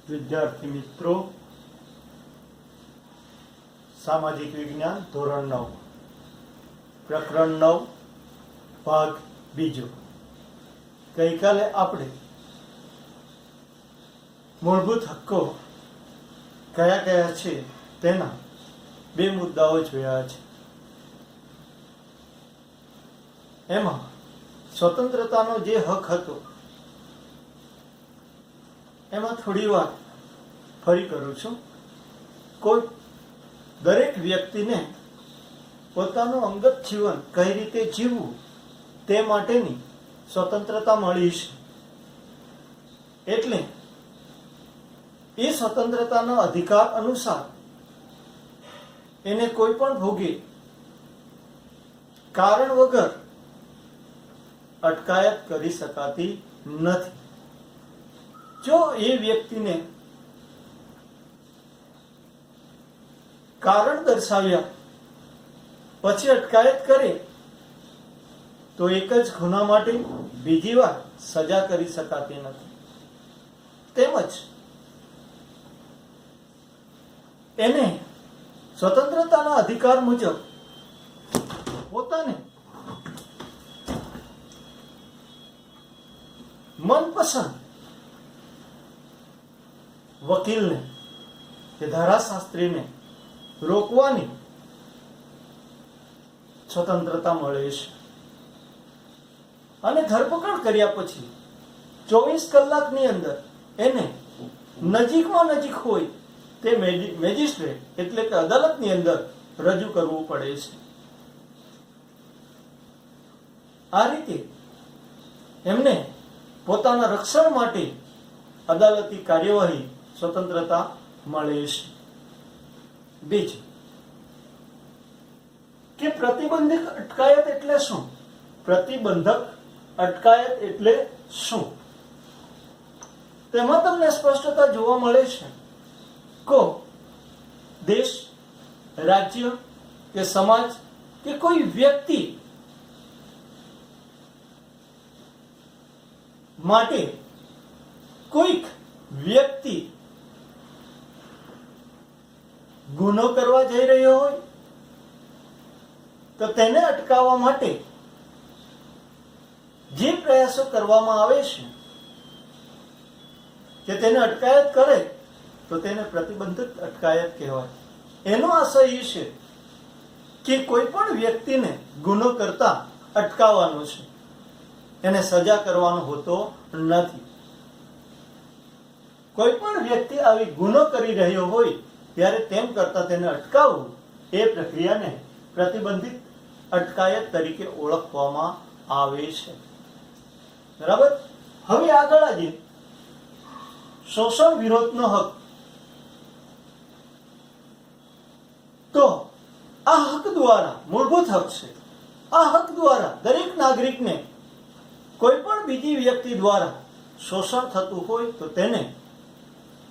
વિદ્યાર્થી મિત્રો, સામાજિક વિજ્ઞાન ધોરણ 9 પ્રકરણ 9 ભાગ બીજો. ગઈકાલે આપણે મૂળભૂત હક્કો કયા કયા છે તેના બે મુદ્દાઓ જોયા છે. એમાં સ્વતંત્રતાનો જે હક હતો એમાં થોડી વાર ફરી કરું છું. કોઈ દરેક વ્યક્તિને પોતાનું અંગત જીવન કઈ રીતે જીવવું તે માટેની સ્વતંત્રતા મળી છે. એટલે એ સ્વતંત્રતાના અધિકાર અનુસાર એને કોઈ પણ ભોગે કારણ વગર અટકાયત કરી શકાતી નથી. જો એ વ્યક્તિને કારણ દર્શાવ્યા પછી અટકાયત કરે તો એક જ ગુના માટે બીજી વાર સજા કરી શકાતી નથી. તેમજ એને સ્વતંત્રતાના અધિકાર મુજબ પોતાને મનપસંદ વકીલને કે ધારાશાસ્ત્રીને રોકવાની સ્વતંત્રતા મળે છે. અને ધરપકડ કર્યા પછી 24 કલાકની અંદર એને નજીકમાં નજીક હોય તે મેજિસ્ટ્રેટ એટલે કે અદાલતની અંદર રજૂ કરવું પડે છે. આ રીતે એમને પોતાના રક્ષણ માટે અદાલતી કાર્યવાહી સ્વતંત્રતા મળે છે. બીજું કે પ્રતિબંધિત અટકાયત એટલે શું? પ્રતિબંધક અટકાયત એટલે શું? તેમાં તમને સ્પષ્ટતા જોવા મળે છે. કો દેશ, રાજ્ય કે સમાજ કે કોઈ વ્યક્તિ માટે કોઈક વ્યક્તિ ગુનો કરવા જઈ રહ્યો હોય તો તેને અટકાવવા માટે જે પ્રયાસો કરવામાં આવે છે કે તેને અટકાયત કરે તો તેને પ્રતિબંધિત અટકાયત કહેવાય. એનો આશય એ છે કે કોઈ પણ વ્યક્તિને ગુનો કરતા અટકાવવાનો છે, એને સજા કરવાનો હોતો નથી. કોઈ પણ વ્યક્તિ આવી ગુનો કરી રહ્યો હોય ત્યારે તેમ કરતા તેને અટકાવવું એ પ્રક્રિયાને પ્રતિબંધિત અટકાયત તરીકે ઓળખવામાં આવે છે. બરાબર. હવે આગળ આજે શોષણ વિરોધનો હક. તો આ હક દ્વારા મૂળભૂત હક છે. આ હક દ્વારા દરેક નાગરિકને કોઈ પણ બીજી વ્યક્તિ દ્વારા શોષણ થતું હોય તો તેને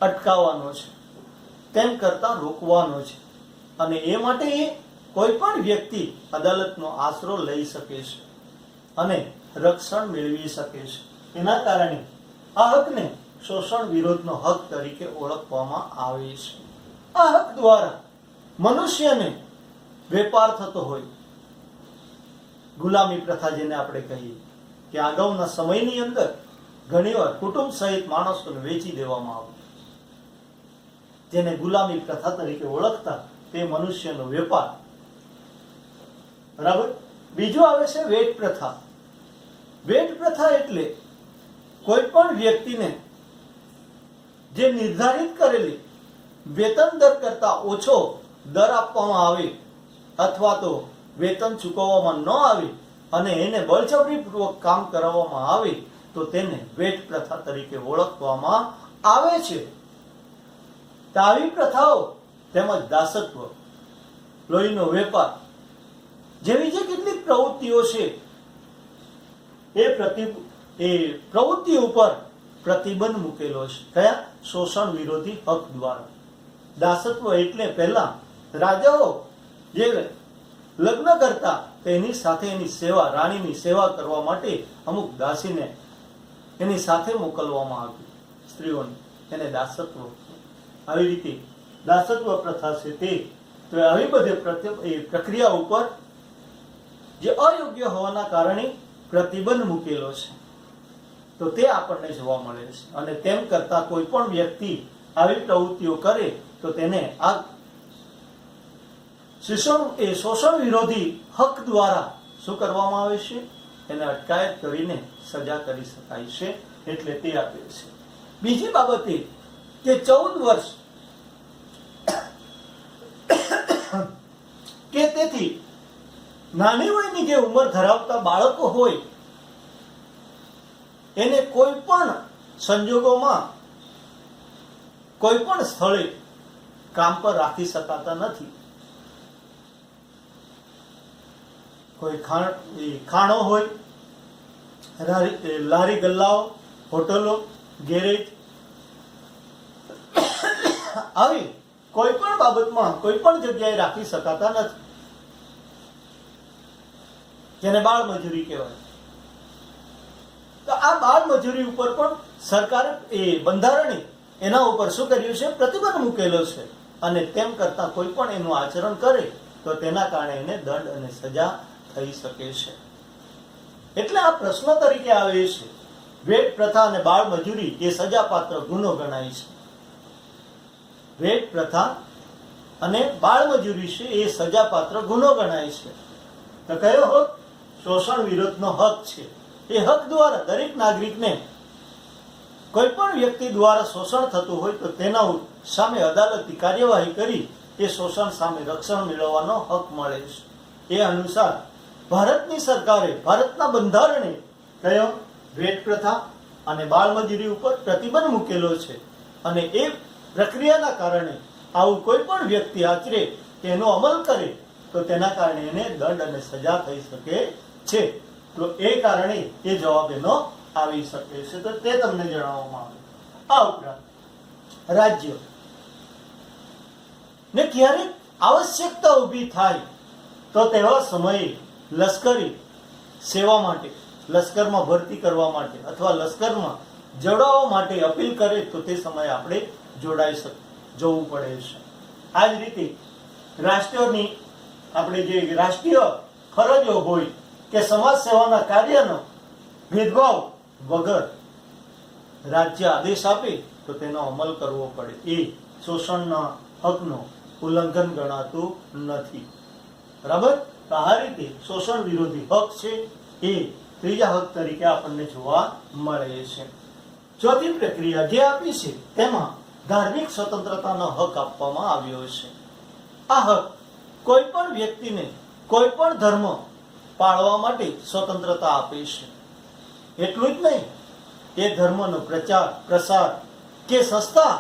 અટકાવવાનો છે, તેમ કરતા રોકવાનો છે. અને એ માટે કોઈ પણ વ્યક્તિ અદાલતનો આશરો લઈ શકે છે અને રક્ષણ મેળવી શકે છે. એના કારણે આ હકને શોષણ વિરોધનો હક તરીકે ઓળખવામાં આવે છે. આ હક દ્વારા મનુષ્યને વેપાર થતો હોય, ગુલામી પ્રથા જેને આપણે કહીએ કે અગાઉના સમયની અંદર ઘણીવાર કુટુંબ સહિત માણસોને વેચી દેવામાં આવે, જેને ગુલામી પ્રથા તરીકે ઓળખતા તે મનુષ્યનો વેપાર. બરાબર. બીજું આવે છે વેટ પ્રથા. વેટ પ્રથા એટલે કોઈ પણ વ્યક્તિને જે નિર્ધારિત કરેલી વેતન દર કરતા ઓછો દર આપવામાં આવે અથવા તો વેતન ચૂકવવામાં ન આવે અને એને બળજબરીપૂર્વક કામ કરાવવામાં આવે તો તેને વેટ પ્રથા તરીકે ઓળખવામાં આવે છે. આવી પ્રથાઓ તેમજ દાસત્વ, લોહીનો વેપાર જેવી જે કેટલીક પ્રવૃત્તિઓ છે એ પ્રવૃત્તિ ઉપર પ્રતિબંધ મૂકેલો છે. કયા? શોષણ વિરોધી હક દ્વારા. દાસત્વ એટલે પહેલા રાજાઓ જે લગ્ન કરતા તેની સાથે એની સેવા, રાણીની સેવા કરવા માટે અમુક દાસીને એની સાથે મોકલવામાં આવી સ્ત્રીઓને. એને દાસત્વ. આવી રીતે દાસત્વ પ્રથા છે તે, તો આવી બધી પ્રક્રિયા ઉપર જે અયોગ્ય હોવાના કારણે પ્રતિબંધ મૂકેલો છે, તો તે આપણને જોવા મળે છે. અને તેમ કરતા કોઈ પણ વ્યક્તિ આવી પ્રવૃત્તિઓ કરે તો તેને આ શોષણ વિરોધી હક દ્વારા શું કરવામાં આવે છે? એને અટકાયત કરીને સજા કરી શકાય છે. એટલે તે આપે છે. બીજી બાબત એ કે 14 વર્ષ કે તેથી નાની વયની જે ઉંમર ધરાવતા બાળકો હોય એને કોઈ પણ સંજોગોમાં કોઈ પણ સ્થળે કામ પર રાખી શકાતા નથી. કોઈ ખાણો હોય, લારી ગલ્લાઓ, હોટલો, ગેરેજ, આવી કોઈ પણ બાબતમાં કોઈ પણ જગ્યાએ રાખી શકાતા નથી, જેને બાળ મજૂરી કહેવાય. તો આ બાળ મજૂરી ઉપર પણ સરકારે બંધારણે એના ઉપર શું કર્યું છે? પ્રતિબંધ મૂકેલો છે. અને તેમ કરતા કોઈ પણ એનું આચરણ કરે તો તેના કારણે એને દંડ અને સજા થઈ શકે છે. એટલે આ પ્રશ્ન તરીકે આવે છે, વેટ પ્રથા અને બાળ મજૂરી એ સજાપાત્ર ગુનો ગણાય છે. વેટ પ્રથા અને બાળ મજૂરી છે એ સજાપાત્ર ગુનો ગણાય છે. તો કયો હક? શોષણ વિરોધનો હક છે. એ હક દ્વારા દરેક નાગરિકને કોઈ પણ વ્યક્તિ દ્વારા શોષણ થતું હોય તો તેના સામે અદાલતી કાર્યવાહી કરી એ શોષણ સામે રક્ષણ મેળવવાનો હક મળે છે. એ અનુસાર ભારતની સરકારે, ભારતના બંધારણે કયો? વેટ પ્રથા અને બાળમજૂરી ઉપર પ્રતિબંધ મૂકેલો છે. અને એ પ્રક્રિયાના કારણે આવું કોઈ પણ વ્યક્તિ આચરે કે એનો અમલ કરે તો તેના કારણે એને દંડ અને સજા થઈ શકે છે. તો એ કારણે એ જવાબ એનો આવી શકે છે. તો તે તમને જણાવવામાં આવે. આ ઉપરાંત રાજ્ય ને ક્યારેક આવશ્યકતા ઊભી થાય તો તેવા સમયે લશ્કરી સેવા માટે, લશ્કરમાં ભરતી કરવા માટે અથવા લશ્કરમાં જોડાવા માટે અપીલ કરે તો તે સમયે આપણે જવું પડે છે. આ જ રીતે રાષ્ટ્રની આપણે જે રાષ્ટ્રીય ફરજો હોય કે સમાજ સેવાના કાર્યનો ભેદભાવ વગર રાજ્ય આદેશ આપે તો તેનો અમલ કરવો પડે. એ શોષણના હકનો ઉલ્લંઘન ગણાતું નથી. બરાબર? તો આ રીતે શોષણ વિરોધી હક છે એ ત્રીજા હક તરીકે આપણને જોવા મળે છે. ચોથી પ્રક્રિયા જે આપી છે તેમાં ધાર્મિક સ્વતંત્રતાનો હક આપવામાં આવ્યો છે. આ હક કોઈ પણ વ્યક્તિને કોઈ પણ ધર્મ પાળવા માટે સ્વતંત્રતા આપે છે. એટલું જ નહીં, એ ધર્મનો પ્રચાર પ્રસાર કે સંસ્થા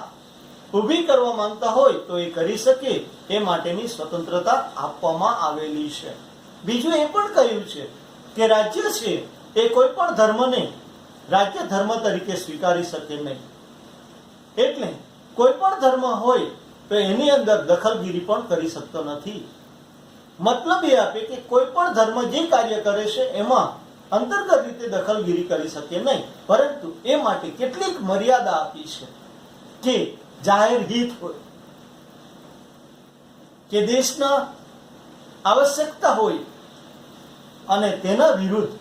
ઊભી કરવા માંગતા હોય તો એ કરી શકે એ માટેની સ્વતંત્રતા આપવામાં આવેલી છે. બીજું એ પણ કહ્યું છે કે રાજ્ય છે એ કોઈ પણ ધર્મને રાજ્ય ધર્મ તરીકે સ્વીકારી શકે નહીં. એટલે કોઈ પણ ધર્મ હોય તો એની અંદર દખલગીરી પણ કરી શકતો નથી. મતલબ એ આપે કે કોઈ પણ ધર્મ જે કાર્ય કરે છે એમાં અંતર્ગત રીતે દખલગીરી કરી શકે નહીં, પરંતુ એ માટે કેટલીક મર્યાદા આપી છે કે જાહેર હિત હોય કે દેશના આવશ્યકતા હોય અને તેના વિરુદ્ધ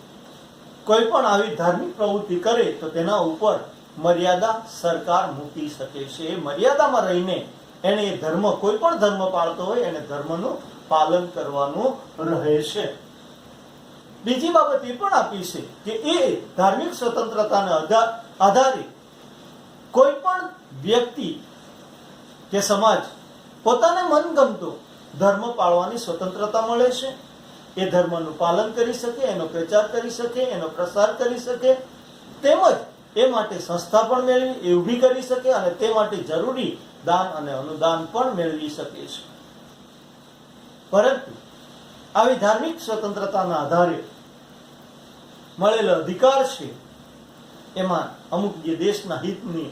કોઈ પણ આવી ધાર્મિક પ્રવૃત્તિ કરે તો તેના ઉપર મર્યાદા સરકાર મૂકી શકે છે. એ મર્યાદામાં રહીને એને એ ધર્મ, કોઈ પણ ધર્મ પાળતો હોય એને ધર્મનું પાલન કરવાનું રહે છે. બીજી બાબત એ પણ આપી છે કે એ ધાર્મિક સ્વતંત્રતાના આધારે કોઈ પણ વ્યક્તિ કે સમાજ પોતાને મનગમતો ધર્મ પાળવાની સ્વતંત્રતા મળે છે. એ ધર્મનું પાલન કરી શકે, એનો પ્રચાર કરી શકે, એનો પ્રસાર કરી શકે, તેમજ એ માટે સંસ્થા પણ ઊભી કરી શકે અને તે માટે જરૂરી દાન અને અનુદાન પણ મેળવી શકે છે. પરંતુ આવી ધાર્મિક સ્વતંત્રતાના આધારે મળેલો અધિકાર છે એમાં અમુક જે દેશના હિતની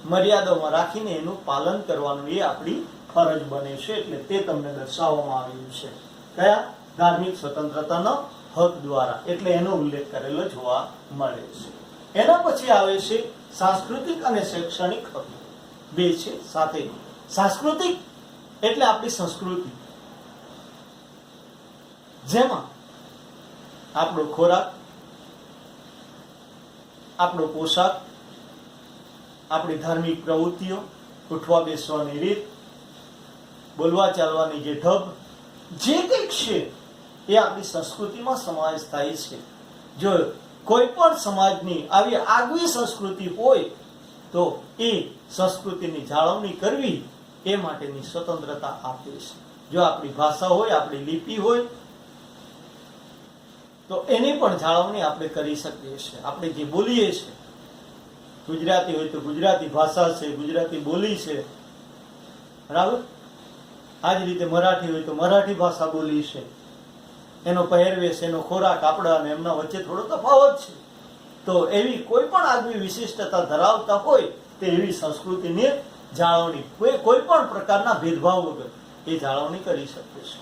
મર્યાદામાં રાખીને એનું પાલન કરવાનું એ આપણી ફરજ બને છે. એટલે તે તમને દર્શાવવામાં આવ્યું છે કયા? ધાર્મિક સ્વતંત્રતાનો હક દ્વારા. એટલે એનો ઉલ્લેખ કરેલો જોવા મળે છે. એના પછી આવે છે સાંસ્કૃતિક અને શૈક્ષણિક હક. બે છે સાથે. સાંસ્કૃતિક એટલે આપણી સંસ્કૃતિ, જેમાં આપણો ખોરાક, આપણો પોશાક, આપણી ધાર્મિક પ્રવૃત્તિઓ, ઉઠવા બેસવાની રીત, બોલવા ચાલવાની જે ઢબ, જે કંઈક છે એ આપણી સંસ્કૃતિમાં સમાવેશ થાય છે. જો કોઈ પણ સમાજની આવી આગવી સંસ્કૃતિ હોય તો એ સંસ્કૃતિની જાળવણી કરવી એ માટેની સ્વતંત્રતા આપે છે. જો આપણી ભાષા હોય, આપણી લિપિ હોય તો એની પણ જાળવણી આપણે કરી શકીએ છીએ. આપણે જે બોલીએ છીએ, ગુજરાતી હોય તો ગુજરાતી ભાષા છે, ગુજરાતી બોલી છે, બરાબર. આ જ રીતે મરાઠી હોય તો મરાઠી ભાષા બોલી છે. એનો પહેરવેશ, એનો ખોરાક, આપણા અને એમના વચ્ચે થોડો તફાવત છે. તો એવી કોઈ પણ આગવી વિશિષ્ટતા ધરાવતા હોય તે એવી સંસ્કૃતિની જાળવણી કોઈ પણ પ્રકારના ભેદભાવ વગર એ જાળવણી કરી શકે છે,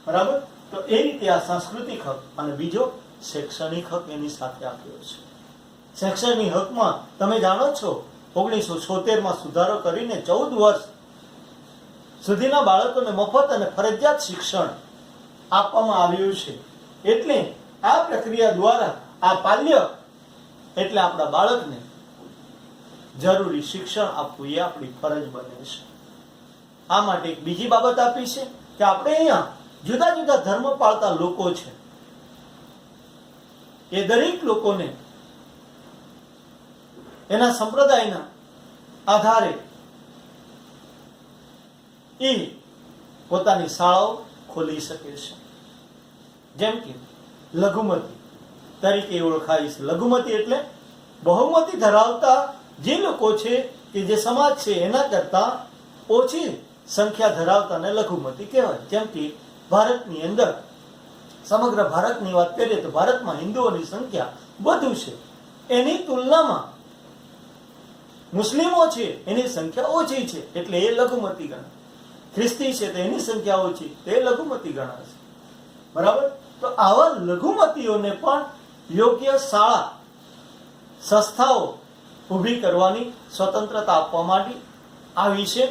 બરાબર. તો એ રીતે આ સાંસ્કૃતિક હક અને બીજો શૈક્ષણિક હક એની સાથે આપ્યો છે. શૈક્ષણિક હકમાં તમે જાણો છો 1976માં સુધારો કરીને 14 વર્ષ સુધીના બાળકોને મફત અને ફરજિયાત શિક્ષણ આપવામાં આવ્યું છે. એટલે આ પ્રક્રિયા દ્વારા આ બાલ્ય એટલે આપણા બાળકને જરૂરી શિક્ષણ આપવું એ આપણી ફરજ બને છે. આ માટે એક બીજી બાબત આપી છે કે આપણે અહીંયા જુદા જુદા ધર્મ પાળતા લોકો છે, એ દરેક લોકોને એના સંપ્રદાયના આધારે એ પોતાની શાળાઓ ખોલી શકે છે. જેમ કે લઘુમતી તરીકે ઓળખાય છે. લઘુમતી એટલે બહુમતી ધરાવતા જે લોકો છે કે જે સમાજ છે એના કરતા ઓછી સંખ્યા ધરાવતાને લઘુમતી કહેવાય. જેમ કે ભારતની અંદર સમગ્ર ભારતની વાત કરીએ તો ભારતમાં હિન્દુઓની સંખ્યા વધુ છે, એની તુલનામાં મુસ્લિમો છે એની સંખ્યા ઓછી છે, એટલે એ લઘુમતી ગણાય. ખ્રિસ્તી છે તો એની સંખ્યા ઓછી, તો એ લઘુમતી ગણાય છે, બરાબર. તો આવા લઘુમતીઓને પણ યોગ્ય શાળા સંસ્થાઓ ઊભી કરવાની સ્વતંત્રતા આપવા માટે આવી છે.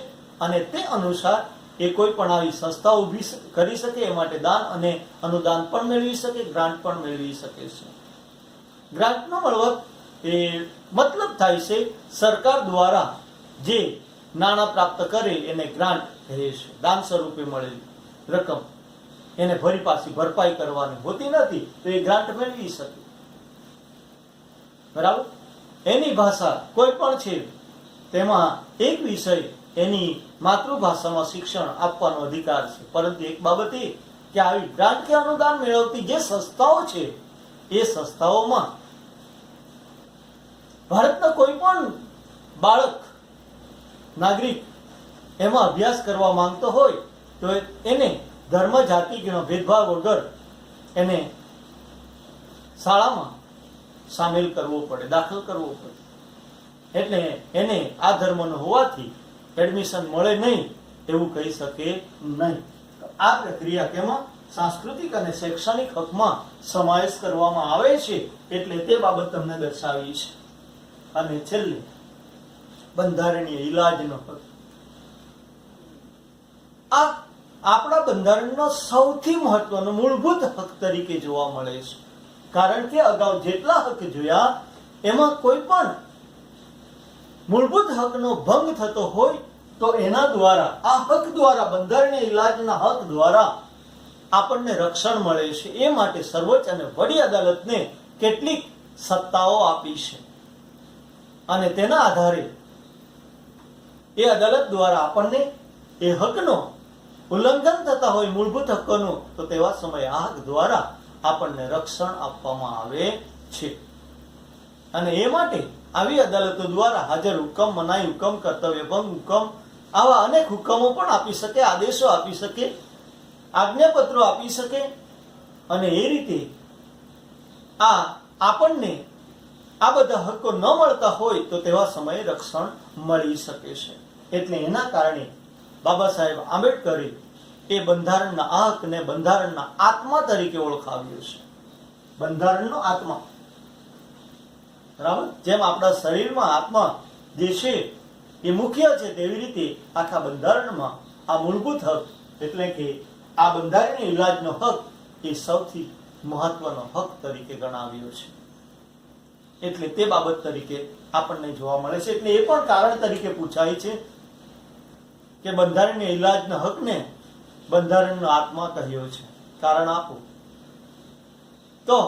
અને તે અનુસાર એ કોઈ પણ આવી સંસ્થાઓ ઊભી કરી શકે એ માટે દાન અને અનુદાન પણ મેળવી શકે, ગ્રાન્ટ પણ મેળવી શકે છે. ગ્રાન્ટનો મળવો એ મતલબ થાય છે સરકાર દ્વારા જે નાણાં પ્રાપ્ત કરે એને ગ્રાન્ટ કહે છે. દાન સ્વરૂપે મળેલી રકમ એને ફરી પાછી ભરપાઈ કરવાની હોતી નથી, તો એ ગ્રાન્ટ મેળવી શકે, બરાબર. એની ભાષા કોઈ પણ છે તેમાં એક વિષય એની માતૃભાષામાં શિક્ષણ આપવાનો અધિકાર છે. પરંતુ એક બાબત એ કે આવી ગ્રાન્ટ કે અનુદાન મેળવતી જે સંસ્થાઓ છે એ સંસ્થાઓમાં ભારતના કોઈ પણ બાળક નાગરિક એમાં અભ્યાસ કરવા માંગતો હોય તો એને ધર્મ જાતિ કે ભેદભાવ વગર એને શાળામાં સામેલ કરવો પડે, દાખલ કરવો પડે. એટલે એને આ ધર્મનો હોવાથી એડમિશન મળે નહીં એવું કહી શકે નહીં. આ પ્રક્રિયા કેમાં સાંસ્કૃતિક અને શૈક્ષણિક હકમાં સમાવેશ કરવામાં આવે છે, એટલે તે બાબત તમને દર્શાવી છે. અને છેલ્લે બંધારણીય ઇલાજનો હક. આ આપણા બંધારણનો સૌથી મહત્વનો મૂળભૂત હક તરીકે જોવા મળે છે. કારણ કે અગાઉ જેટલા હક જોયા એમાં કોઈ પણ મૂળભૂત હકનો ભંગ થતો હોય તો એના દ્વારા, આ હક દ્વારા, બંધારણીય ઇલાજના હક દ્વારા આપણને રક્ષણ મળે છે. એ માટે સર્વોચ્ચ અને વડી અદાલતને કેટલીક સત્તાઓ આપી છે અને તેના આધારે એ અદાલત દ્વારા આપણને એ હકનો ઉલ્લંઘન થતા હોય મૂળભૂત હકોનું, તો તેવા સમયે આ હક દ્વારા આપણને રક્ષણ આપવામાં આવે છે. અને એ માટે આવી અદાલતો દ્વારા હાજર હુકમ, મનાઈ હુકમ, કર્તવ્ય ભંગ હુકમ, આવા અનેક હુકમો પણ આપી શકે, આદેશો આપી શકે, આજ્ઞાપત્રો આપી શકે. અને એ રીતે આપણને આ બધા હકો ન મળતા હોય તો તેવા સમયે રક્ષણ મળી શકે છે. એટલે એના કારણે બાબા સાહેબ આંબેડકરે એ બંધારણના આ હકને બંધારણના આત્મા તરીકે ઓળખાવ્યો છે. બંધારણનો આત્મા, બરાબર. જેમ આપણા શરીરમાં આત્મા જે છે એ મુખ્ય છે, તેવી રીતે આખા બંધારણમાં આ મૂળભૂત હક એટલે કે આ બંધારણીય ઇલાજનો હક એ સૌથી મહત્વનો હક તરીકે ગણાવ્યો છે. એટલે તે બાબત તરીકે આપણને જોવા મળે છે. એટલે એ પણ કારણ તરીકે પૂછાય છે કે બંધારણીય ઇલાજના હકને બંધારણનો આત્મા કહ્યો છે. કારણ આપો તો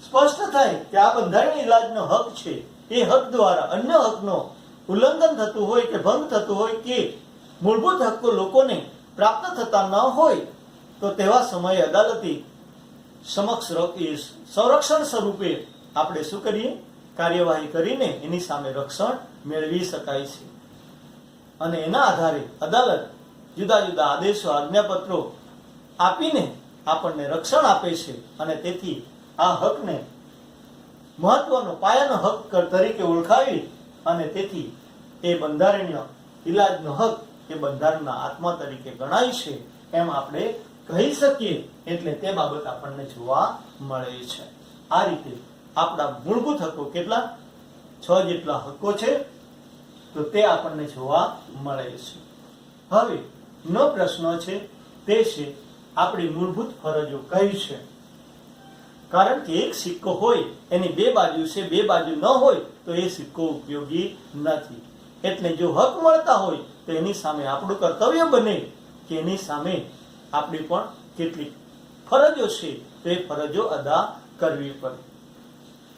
સ્પષ્ટ થાય કે આ બંધારણીય ઇલાજનો હક છે, એ હક દ્વારા અન્ય હકનો ઉલ્લંઘન થતું હોય કે ભંગ થતું હોય કે મૂળભૂત હક્કો લોકોને પ્રાપ્ત થતા ન હોય તો તેવા સમયે અદાલતી સમક્ષ સંરક્ષણ સ્વરૂપે આપણે શું કરીએ, કાર્યવાહી કરીને એની સામે રક્ષણ મેળવી શકાય છે. અને એના આધારે અદાલત જુદા જુદા આદેશો આજ્ઞાપત્રો આપીને આપણને રક્ષણ આપે છે. અને તેથી આ હકને મહત્વનો પાયાનો હક તરીકે ઓળખાવી અને તેથી એ બંધારણીય ઇલાજનો હક એ બંધારણના આત્મા તરીકે ગણાય છે એમ આપણે કહી શકીએ. એટલે તે બાબત આપણને જોવા મળે છે. આ રીતે આપણા મૂળભૂત હકો કેટલા 6 જેટલા હકો છે, તો તે આપણને જોવા મળે છે. હવે નો પ્રશ્ન છે તે છે આપણી મૂળભૂત ફરજો કઈ છે. કારણ કે એક સિક્કો હોય એની 2 બાજુ છે, 2 બાજુ ન હોય તો એ સિક્કો ઉપયોગી નથી. એટલે જો હક મળતા હોય તો એની સામે આપણું કર્તવ્ય બને કે એની સામે આપણી પણ કેટલીક ફરજો છે તો એ ફરજો અદા કરવી પડે.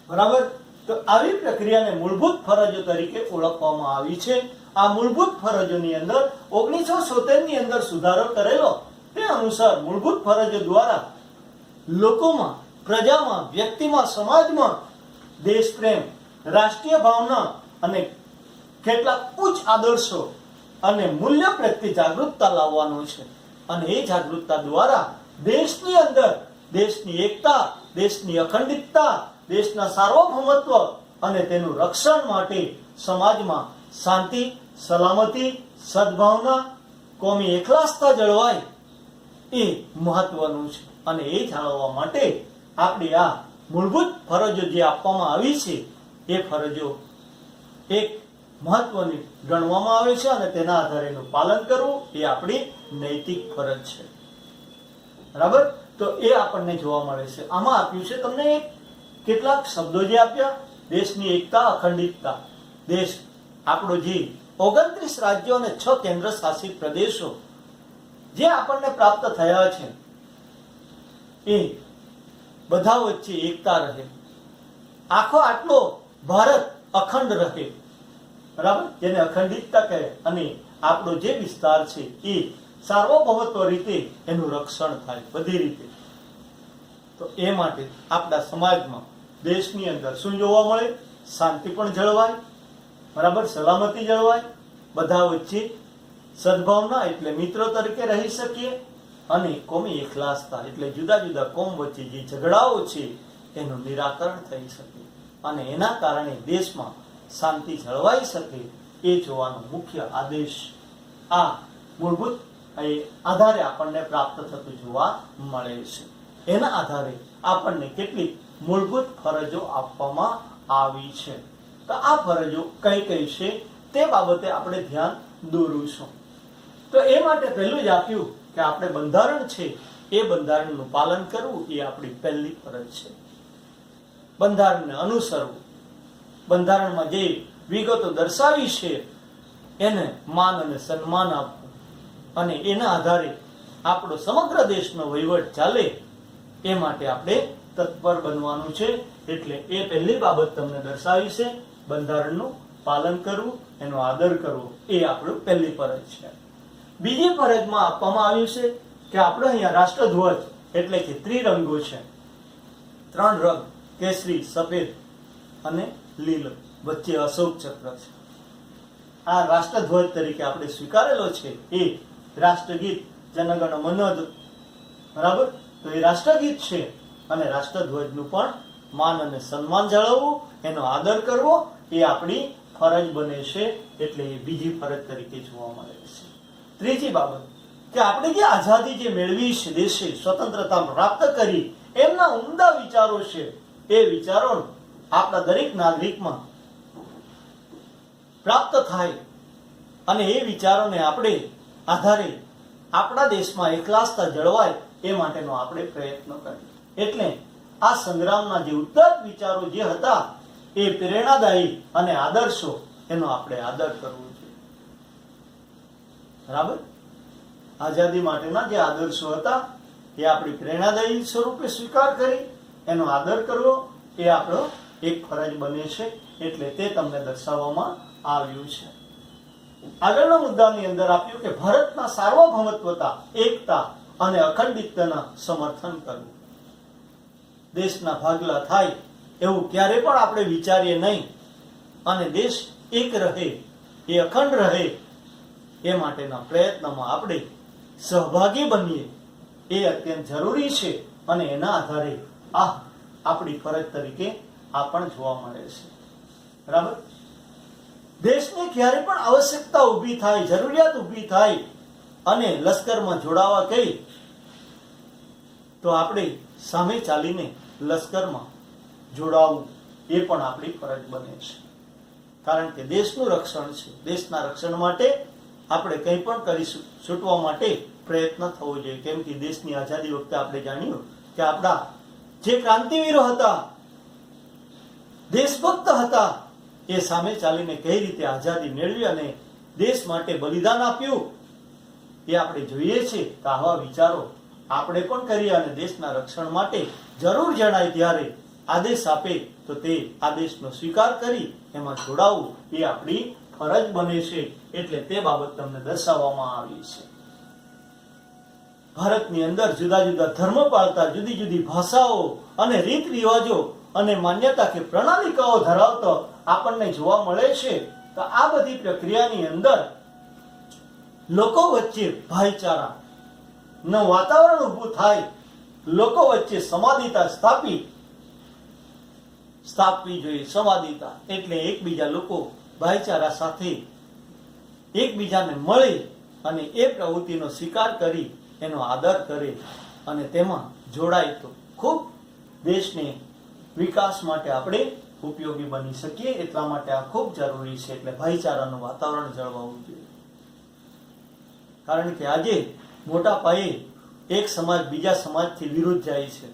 બરાબર. તો આવી પ્રક્રિયાને મૂળભૂત ફરજો તરીકે ઓળખવામાં આવી છે. આ મૂળભૂત ફરજોની અંદર 1970 ની અંદર સુધારો કરેલો તે અનુસાર મૂળભૂત ફરજો દ્વારા લોકોમાં, પ્રજામાં, વ્યક્તિમાં, સમાજમાં દેશપ્રેમ, રાષ્ટ્રીય ભાવના અને કેટલાક ઉચ્ચ આદર્શો અને મૂલ્ય પ્રત્યે જાગૃતતા લાવવાનો છે. અને એ જાગૃતતા દ્વારા દેશની અંદર દેશની એકતા, દેશની અખંડિતતા, દેશના સાર્વભૌમત્વ અને તેનું રક્ષણ માટે સમાજમાં શાંતિ, સલામતી, સદભાવના, કોમી એકલાસતા જળવાય એ મહત્વનું છે. અને એ જાળવવા માટે આપણી આ મૂળભૂત ફરજો જે આપવામાં આવી છે એ ફરજો એક મહત્વની ગણવામાં આવે છે અને તેના આધારે એનું પાલન કરવું એ આપણી નૈતિક ફરજ છે. બરાબર. તો એ આપણને જોવા મળે છે. આમાં આપ્યું છે તમને કેટલાક શબ્દો જે આપ્યા, દેશની એકતા, અખંડિતતા, દેશ આપણો જે 29 રાજ્યો અને 6 કેન્દ્ર શાસિત પ્રદેશો જે આપણને પ્રાપ્ત થયા છે એ બધા વચ્ચે એકતા રહે, આખો આટલો ભારત અખંડ રહે. બરાબર. જેને અખંડિતતા કહે. અને આપણો જે વિસ્તાર છે એ સાર્વભૌમત્વ રીતે એનું રક્ષણ થાય બધી રીતે. તો એ માટે આપણા સમાજમાં, દેશની અંદર શું જોવા મળે, શાંતિ પણ જળવાય, બરાબર, સલામતી જળવાય, બધા વચ્ચે સદભાવના એટલે મિત્રો તરીકે રહી શકીએ, અને કોમી એકલાસતા એટલે જુદા જુદા કોમ વચ્ચે જે ઝઘડાઓ છે એનું નિરાકરણ થઈ શકે અને એના કારણે દેશમાં શાંતિ જળવાઈ શકે એ જોવાનો મુખ્ય આદેશ આ મૂળભૂત આધારે આપણને પ્રાપ્ત થતું જોવા મળે છે. એના આધારે આપણને કેટલીક મૂળભૂત ફરજો આપવામાં આવી છે. તો આ ફરજો કઈ કઈ છે તે બાબતે આપણે ધ્યાન દોરીશું. તો એ માટે પહેલું જ આપ્યું કે આપણે બંધારણ છે એ બંધારણનું પાલન કરવું એ આપણી પહેલી ફરજ છે. બંધારણને અનુસરવું, બંધારણમાં જે વિગતો દર્શાવી છે એને માન અને સન્માન આપવું અને એના આધારે આપણો સમગ્ર દેશનો વહીવટ ચાલે એ માટે આપણે તત્પર બનવાનું છે. એટલે એ પહેલી બાબત તમને દર્શાવી છે. બંધારણનું પાલન કરવું, એનો આદર કરવો એ આપણું પહેલી ફરજ છે. બીજી ફરજમાં આપવામાં આવ્યું છે કે આપણે અહીંયા રાષ્ટ્રધ્વજ એટલે કે ત્રિરંગો છે, 3 રંગ, કેસરી, સફેદ અને લીલો, વચ્ચે અશોક ચક્ર છે. આ રાષ્ટ્રધ્વજ તરીકે આપણે સ્વીકારેલો છે. એ રાષ્ટ્રગીત જનગણ મન, બરાબર. તો એ રાષ્ટ્રગીત છે અને રાષ્ટ્રધ્વજનું પણ માન અને સન્માન જાળવવું, એનો આદર કરવો એ આપણી ફરજ બને છે. એટલે એ બીજી ફરજ તરીકે જોવા મળે છે. ત્રીજી બાબત કે આપણે જે આઝાદી જે મેળવી છે, દેશે સ્વતંત્રતા પ્રાપ્ત કરી, એમના ઉમદા વિચારો છે એ વિચારો આપણા દરેક નાગરિકમાં પ્રાપ્ત થાય અને એ વિચારોને આપણે આધારે આપણા દેશમાં એકલાસતા જળવાય એ માટેનો આપણે પ્રયત્ન કરીએ. એટલે આ સંગ્રામના જે ઉદ્ધત વિચારો જે હતા એ પ્રેરણાદાયી અને આદર્શો એનો આપણે આદર કરવો જોઈએ. બરાબર? આઝાદી માટેના જે આદર્શો હતા એ આપણી પ્રેરણાદાયી સ્વરૂપે સ્વીકાર કરી એનો આદર કરવો એ આપણો એક ફરજ બને છે. એટલે તે તમને દર્શાવવામાં આવ્યું છે. આગળના મુદ્દાની અંદર આપ્યું કે ભારતના સાર્વભૌમત્વતા, એકતા અને અખંડિતતાના સમર્થન કરવું. દેશના ભાગલા થાય એવું ક્યારે પણ આપણે વિચારીએ નહીં, અને દેશ એક રહે, એ અખંડ રહે એ માટેના પ્રયત્નમાં આપણે સહભાગી બનીએ એ અત્યંત જરૂરી છે. અને એના આધારે આ આપણી ફરજ તરીકે આ પણ જોવા મળે છે. બરાબર? દેશને ક્યારે પણ આવશ્યકતા ઊભી થાય, જરૂરિયાત ઊભી થાય અને લશ્કરમાં જોડાવા કહી તો આપણે સામે ચાલીને લશ્કરમાં જોડાવવું એ પણ આપણી ફરજ બને છે. કારણ કે દેશનું રક્ષણ છે. દેશના રક્ષણ માટે આપણે કંઈ પણ કરી છૂટવા માટે પ્રયત્ન થવો જોઈએ. કેમ કે દેશની આઝાદી વખતે આપણે જાણ્યું કે આપણા જે ક્રાંતિવીરો હતા, દેશભક્ત હતા, એ સામે ચાલીને કઈ રીતે આઝાદી મેળવી અને દેશ માટે બલિદાન આપ્યું એ આપણે જોઈએ છીએ. તો આવા વિચારો આપણે પણ કરીએ અને દેશના રક્ષણ માટે જરૂર જણાય ત્યારે આદેશ આપે તો તે આદેશનો સ્વીકાર કરી એમાં જોડાવવું એ આપણી ફરજ બને છે. એટલે તે બાબત તમને દર્શાવવામાં આવી છે. ભારતની અંદર જુદા જુદા ધર્મ પાળતા, જુદી જુદી ભાષાઓ અને રીત રિવાજો અને માન્યતા કે પ્રણાલિકાઓ ધરાવતો આપણને જોવા મળે છે. તો આ બધી પ્રક્રિયાની અંદર લોકો વચ્ચે ભાઈચારા નું વાતાવરણ ઊભું થાય, લોકો વચ્ચે સંવાદિતા સ્થાપવી જોઈએ. સંવાદિતા એટલે એકબીજા લોકો ભાઈચારા સાથે એકબીજાને મળે અને એ પ્રવૃત્તિનો સ્વીકાર કરી એનો આદર કરે અને તેમાં જોડાય તો ખૂબ દેશને વિકાસ માટે આપણે ઉપયોગી બની શકીએ. એટલા માટે આ ખૂબ જરૂરી છે. એટલે ભાઈચારાનું વાતાવરણ જળવાવું જોઈએ. કારણ કે આજે મોટા પાયે એક સમાજ બીજા સમાજથી વિરુદ્ધ જાય છે.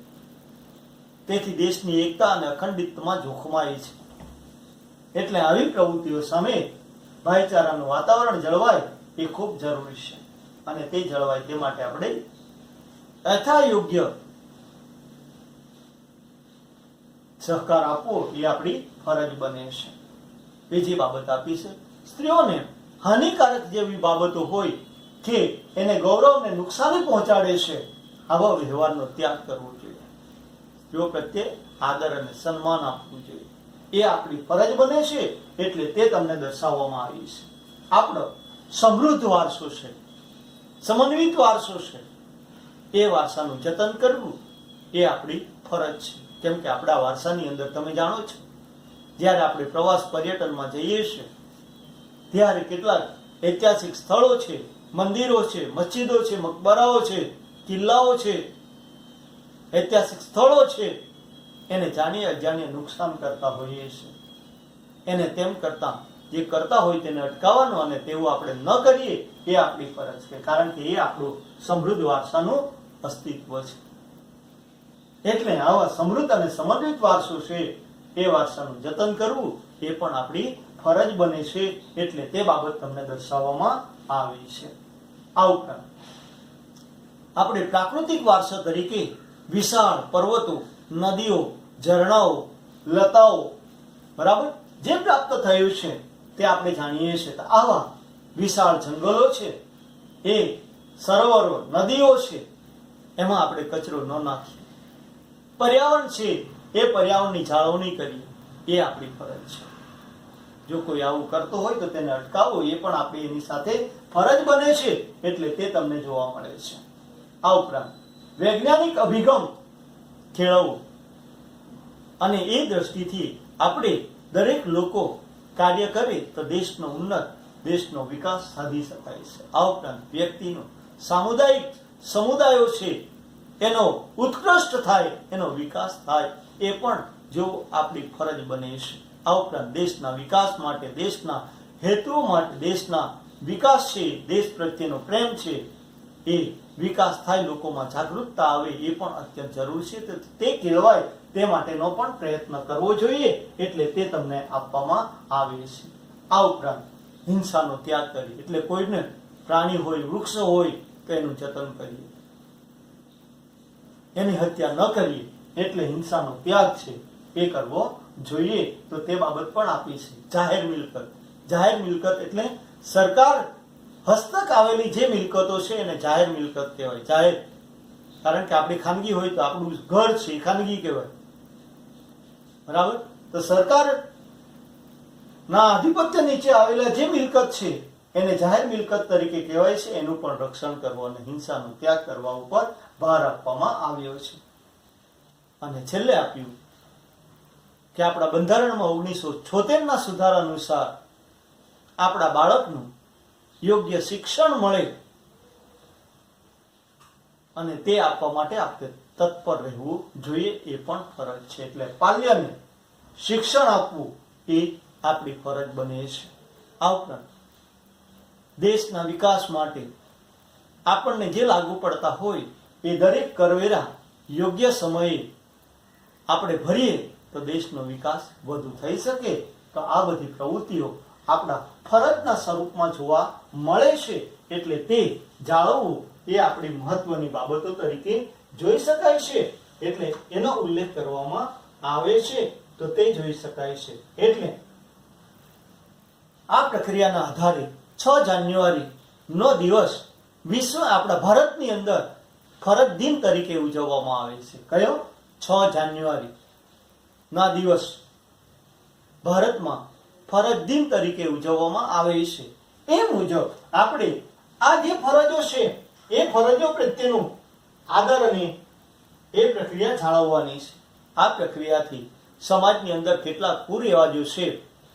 તેથી દેશની એકતા અને અખંડિતતામાં જોખમાય છે. એટલે આવી પ્રવૃત્તિઓ સામે ભાઈચારાનું વાતાવરણ જળવાય એ ખૂબ જરૂરી છે. અને તે જળવાય તે માટે આપણે યથાયોગ્ય સહકાર આપવો એ આપણી ફરજ બને છે. બીજી બાબત આપી છે સ્ત્રીઓને હાનિકારક જેવી બાબતો હોય કે એને ગૌરવને નુકસાની પહોંચાડે છે આવા વ્યવહારનો ત્યાગ કરવો જોઈએ. સ્ત્રીઓ પ્રત્યે આદર અને સન્માન આપવું જોઈએ એ આપણી ફરજ બને છે. એટલે તે તમને દર્શાવવામાં આવી છે. આપણો સમૃદ્ધ વારસો છે, સમન્વિત વારસો છે, એ વારસાનું જતન કરવું એ આપણી ફરજ છે. કેમ કે આપણા વારસાની અંદર તમે જાણો છો, જ્યારે આપણે પ્રવાસ પર્યટનમાં જઈએ છીએ ત્યારે કેટલાક ઐતિહાસિક સ્થળો છે, મંદિરો છે, મસ્જિદો છે, મકબરાઓ છે, કિલ્લાઓ છે, ઐતિહાસિક સ્થળો છે, એને જાણીએ અજાણીએ નુકસાન કરતા હોઈએ છીએ. એને તેમ કરતા જે કરતા હોય તેને અટકાવવાનું અને તેવું આપણે ન કરીએ એ આપણી ફરજ છે. કારણ કે એ આપણું સમૃદ્ધ વારસાનું અસ્તિત્વ છે. એટલે આવા સમૃદ્ધ અને સમન્વિત વારસો છે એ વારસાનું જતન કરવું એ પણ આપણી ફરજ બને છે. એટલે તે બાબત તમને દર્શાવવામાં આવી છે. આ ઉપરાંત આપણે પ્રાકૃતિક વારસા તરીકે વિશાળ પર્વતો, નદીઓ, ઝરણાઓ, લતાઓ, બરાબર, જે પ્રાપ્ત થયું છે તે આપણે જાણીએ છીએ. તો આવા વિશાળ જંગલો છે, એ સરોવરો, નદીઓ છે, એમાં આપણે કચરો ન નાખીએ. પર્યાવરણ છે એ પર્યાવરણની જાળવણી કરીએ એ આપણી ફરજ છે. જો કોઈ આવું કરતો હોય તો તેને અટકાવવો એ પણ આપણી એની સાથે ફરજ બને છે. એટલે તે તમને જોવા મળે છે. આ ઉપરાંત વૈજ્ઞાનિક અભિગમ કેળવવો અને એ દ્રષ્ટિથી આપણે દરેક લોકો કાર્ય કરે તો દેશનો ઉન્નત, દેશનો વિકાસ સાધી શકાય છે. આ ઉપરાંત વ્યક્તિનો સામુદાયિક સમુદાયો છે એનો ઉત્કૃષ્ટ થાય, એનો વિકાસ થાય એ પણ જો આપણી ફરજ બને છે. આ ઉપરાંત દેશના વિકાસ માટે, દેશના હેતુઓ માટે, દેશના વિકાસ છે, દેશ પ્રત્યેનો પ્રેમ છે, એ વિકાસ થાય, લોકોમાં જાગૃતતા આવે, એ પણ અત્યંત જરૂરી છે. તે કેળવાય તે માટેનો પણ પ્રયત્ન કરવો જોઈએ, એટલે તે તમને આપવામાં આવે છે. આ ઉપરાંત હિંસાનો ત્યાગ કરી, એટલે કોઈને પ્રાણી હોય, વૃક્ષ હોય તો એનું જતન કરીએ, એની હત્યા ન કરીએ, એટલે હિંસાનો ત્યાગ છે એ કરવો જોઈએ. તો તે બાબત પણ આપી છે. જાહેર મિલકત, જાહેર મિલકત એટલે સરકાર હસ્તક આવેલી જે મિલકતો છે એને જાહેર મિલકત કહેવાય. જાહેર, કારણ કે આપણી ખાનગી હોય તો આપણું ઘર છે એ ખાનગી કહેવાય, બરાબર. તો સરકાર ના આધિપત્ય નીચે આવેલા જે મિલકત છે એને જાહેર મિલકત તરીકે કહેવાય છે. એનું પણ રક્ષણ કરવું અને હિંસાનો ત્યાગ કરવા ઉપર ભાર આપવામાં આવ્યો છે. અને છેલ્લે આપ્યું કે આપણા બંધારણમાં 1976ના સુધારા અનુસાર આપણા બાળકનું યોગ્ય શિક્ષણ મળે અને તે આપવા માટે આપણે તત્પર રહેવું જોઈએ, એ પણ ફરજ છે. એટલે બાલ્યને શિક્ષણ આપવું એ આપણી ફરજ બને છે. આ ઉપરાંત દેશના વિકાસ માટે આપણને જે લાગુ પડતા હોય એ દરેક કરવેરા યોગ્ય સમયે આપણે ભરીએ તો દેશનો વિકાસ વધુ થઈ શકે. તો આ બધી પ્રવૃત્તિઓ આપણા ફરજના સ્વરૂપમાં જોવા મળે છે, એટલે તે જાળવવું એ આપણી મહત્વની બાબતો તરીકે જોઈ શકાય છે. એટલે એનો ઉલ્લેખ કરવામાં આવે છે તો તે જોઈ શકાય છે. એટલે આ પ્રક્રિયાના આધારે 6 જાન્યુઆરી નો દિવસ વિશ્વ આપણા ભારતની અંદર ફરજ દિન તરીકે ઉજવવામાં આવે છે. કયો? 6 જાન્યુઆરી ના દિવસ ભારતમાં ફરજ દિન તરીકે ઉજવવામાં આવે છે. એ મુજબ આપણે આ જે ફરજો છે એ ફરજો પ્રત્યેનું આદર અને એ પ્રક્રિયા જાળવવાની છે. આ પ્રક્રિયાથી સમાજની અંદર કેટલાક કુરિવાજો છે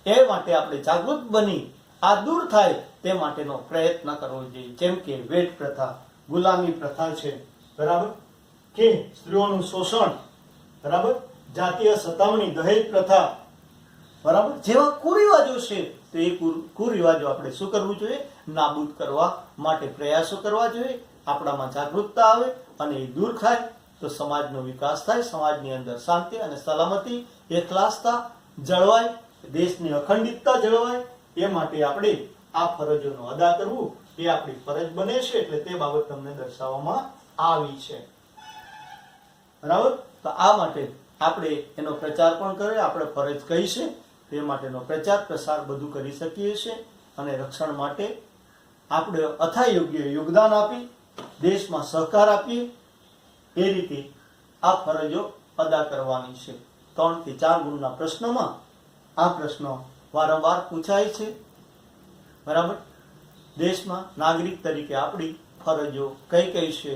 એ માટે આપણે જાગૃત બની આ દૂર થાય તે માટેનો પ્રયત્ન કરવો જોઈએ. જેમ કે વેટ પ્રથા, ગુલામી પ્રથા છે, બરાબર, કે સ્ત્રીઓનું શોષણ, બરાબર, જાતીય સતામણી, દહેજ પ્રથા, બરાબર, જેવા કુરિવાજો છે તો એ કુરિવાજો આપણે શું કરવું જોઈએ? નાબૂદ કરવા માટે પ્રયાસો કરવા જોઈએ. આપણામાં જાગૃતતા આવે અને એ દૂર થાય તો સમાજનો વિકાસ થાય, સમાજની અંદર શાંતિ અને સલામતી, એકલાસતા જળવાય, દેશની અખંડિતતા જળવાય. એ માટે આપણે આ ફરજોનો અદા કરવું એ આપણી ફરજ બને છે. એટલે તે બાબત તમને દર્શાવવામાં આવી છે, બરાબર. તો આ માટે આપણે એનો પ્રચાર પણ કરીએ. આપણે ફરજ કઈ છે તે માટેનો પ્રચાર પ્રસાર બધું કરી શકીએ છીએ અને રક્ષણ માટે આપણે અથાયોગ્ય યોગદાન આપી દેશમાં સહકાર આપીએ. એ રીતે આ ફરજો અદા કરવાની છે. 3 થી 4 ગુણના પ્રશ્નમાં આ પ્રશ્નો વારંવાર પૂછાય છે, બરાબર. દેશમાં નાગરિક તરીકે આપણી ફરજો કઈ કઈ છે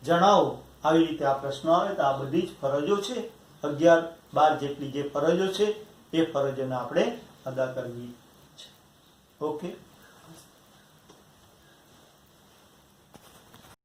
જણાવો. આવી રીતે આ પ્રશ્નો આવે તો આ બધી જ ફરજો છે, 11-12 જેટલી જે ફરજો છે એ ફરજોને આપણે અદા કરવી છે. ઓકે.